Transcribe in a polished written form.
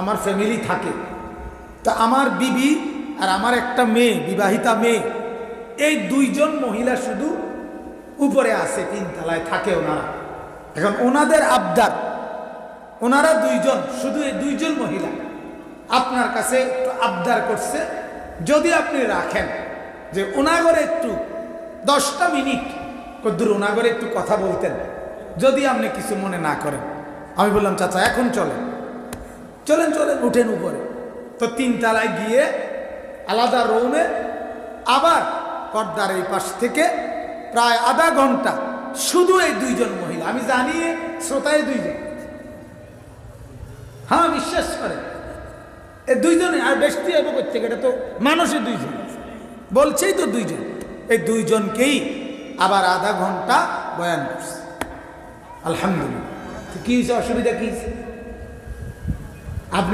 আমার ফ্যামিলি থাকে। তা আমার বিবি আর আমার একটা মেয়ে, বিবাহিতা মেয়ে, এই দুইজন মহিলা শুধু উপরে আছে, তিনতলায় থাকে ওনারা। এখন ওনাদের আবদার, ওনারা দুইজন, শুধু এই দুইজন মহিলা আপনার কাছে একটু আবদার করছে, যদি আপনি রাখেন যে ওনাগরে একটু 10টা মিনিট কদ্দুর ওনাগরে একটু কথা বলতেন, যদি আপনি কিছু মনে না করেন। আমি বললাম চাচা এখন চলেন চলেন চলেন, উঠেন উপরে। তো তিনতলায় গিয়ে আলাদা রুমে আবার পর্দার এই পাশ থেকে প্রায় আধা ঘন্টা শুধু এই দুইজন মহিলা। আমি জানি শ্রোতায় দুইজন, হ্যাঁ বিশ্বাস করেন এই দুইজনে, আর বেশি হইব করতে, এটা তো মানুষের দুইজন, বলছেই তো দুইজন। এই দুইজনকেই আবার আধা ঘন্টা বয়ান করছে। আলহামদুলিল্লাহ। কি হয়েছে, অসুবিধা কি? আপনি